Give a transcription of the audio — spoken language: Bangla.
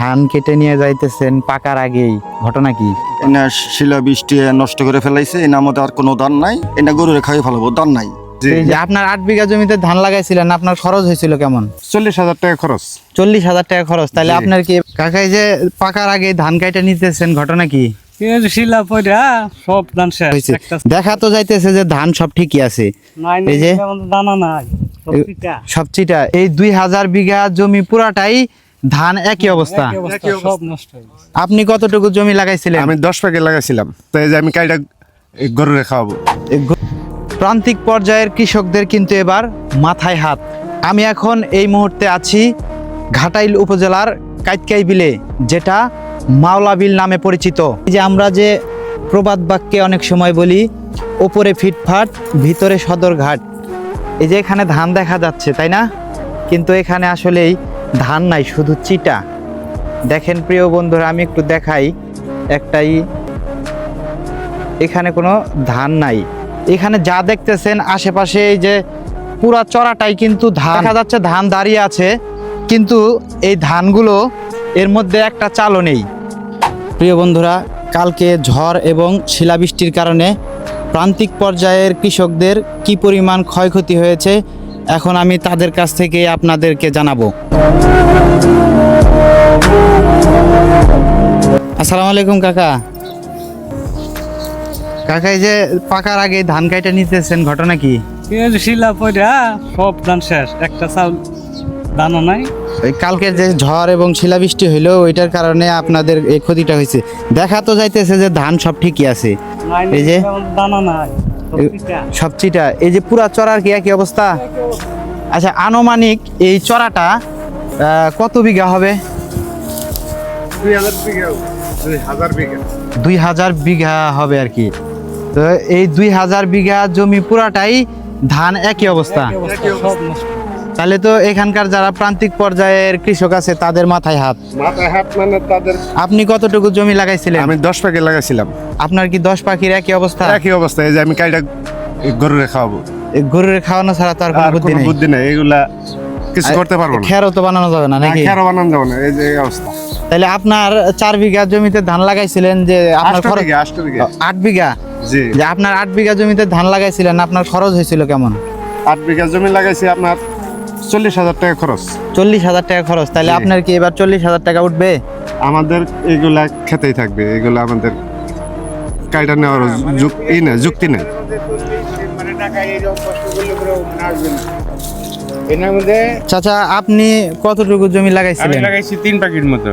ধান কেটে নিয়ে যাইতেছেন পাকার আগেই, ঘটনা কি? এনা শিলা বৃষ্টি নষ্ট করে ফেলাইছে, এনার মধ্যে আর কোনো ধান নাই, এনা গরুরে খাইয়ে ফেলাবো, ধান নাই। এই যে আপনার 8 বিঘা জমিতে ধান লাগাইছিলেন, আপনার খরচ হয়েছিল কেমন? 40,000 টাকা খরচ। 40,000 টাকা খরচ। তাহলে আপনার কি কাকাই যে পাকার আগে ধান কাইটা নিতেছেন, ঘটনা কি? শিলা পয়রা সব ধান শেষ। হয়েছে? দেখা তো যাইতেছে যে ধান সব ঠিকই আছে, এই যে দানা নাই সব চিটা। এই 2000 বিঘা জমি পুরাটাই ধান একই অবস্থা। সব নষ্ট হয়ে গেছে। আপনি কতটুকু জমি লাগাইছিলেন? আমি 10 প্যাকেট লাগাইছিলাম, তো এই যে আমি কাইটা গরুরে খাওয়াবো। প্রান্তিক পর্যায়ের কৃষকদের কিন্তু এবার মাথায় হাত। আমি এখন এই মুহূর্তে আছি ঘাটাইল উপজেলার কাইতকাই বিলে, যেটা মাওলা বিল নামে পরিচিত। এই যে আমরা যে প্রবাদ বাক্যে অনেক সময় বলি, ওপরে ফিটফাট ভিতরে সদরঘাট। এই যে এখানে ধান দেখা যাচ্ছে, তাই না? কিন্তু এখানে আসলেই ধান নাই, শুধু চিটা। দেখেন প্রিয় বন্ধুরা, আমি একটু দেখাই একটাই, এখানে কোনো ধান নাই। এখানে যা দেখতেছেন আশেপাশে, এই যে পুরা চড়াটাই কিন্তু ধান দেখা যাচ্ছে, ধান দাঁড়িয়ে আছে, কিন্তু এই ধানগুলো এর মধ্যে একটা চালও নেই। প্রিয় বন্ধুরা, কালকে ঝড় এবং শিলাবৃষ্টির কারণে প্রান্তিক পর্যায়ের কৃষকদের কি পরিমাণ ক্ষয়ক্ষতি হয়েছে, এখন আমি তাদের কাছ থেকে আপনাদেরকে জানাবো। আসসালামু আলাইকুম কাকা। কাকা, এই যে পাকার আগে ধান কাইটা নিতেছেন, ঘটনা কি? শিলা পয়রা সব ধান শেষ, একটা চাউল দানা নাই। ওই কালকের যে ঝড় এবং শিলাবৃষ্টি হইলো, ওইটার কারণে আপনাদের এই ক্ষতিটা হয়েছে। দেখা তো যাইতেছে যে ধান সব ঠিকই আছে, এই যে দানা নাই সব চিটা। এই যে পুরা চড়ার কি একই অবস্থা? আচ্ছা, আনুমানিক এই চড়াটা কত বিঘা হবে? 2000 বিঘা, 2000 বিঘা। 2000 বিঘা হবে আর কি। তো এই 2000 বিঘা জমি পুরাটাই ধান একই অবস্থা। সব নষ্ট। তাহলে তো এখানকার যারা প্রান্তিক পর্যায়ের কৃষক আছে তাদের মাথায় হাত। মাথায় হাত মানে তাদের। আপনি কতটুকু জমি লাগাইছিলেন? আমি 10 প্যাকেট লাগাইছিলাম। আপনার কি 10 পাখির একই অবস্থা? একই অবস্থা, এই যে আমি কাইটা গরুরে খাওয়াবো। এই গরুর খাওয়ানো ছাড়া তো আর কোনো আর বুদ্ধি কোনো নেই। বুদ্ধি নাই, এগুলা কিছু করতে পারবো না। খেরও তো বানানো যাবে না নাকি? খেরও বানানো যাবে না, এই যে এই অবস্থা। তাহলে আপনার 4 বিঘা জমিতে ধান লাগাইছিলেন, যে আপনার 8 খরচ বিঘা, 8 বিঘা। 8 বিঘা। জি, যে আপনার 8 বিঘা জমিতে ধান লাগাইছিলেন, আপনার খরচ হয়েছিল কেমন? 8 বিঘা জমি লাগাইছি, আপনার 40,000 টাকা খরচ। 40,000 টাকা খরচ। তাহলে জি। আপনার কি এবার 40,000 টাকা উঠবে? আমাদের এগুলা খেতেই থাকবে, এগুলা আমাদের কাইটা নেওয়ার যুক্তি নেই। চাচা, আপনি কতটুকু জমি লাগাইছিলেন? লাগাইছি 3 প্যাকেট মতো।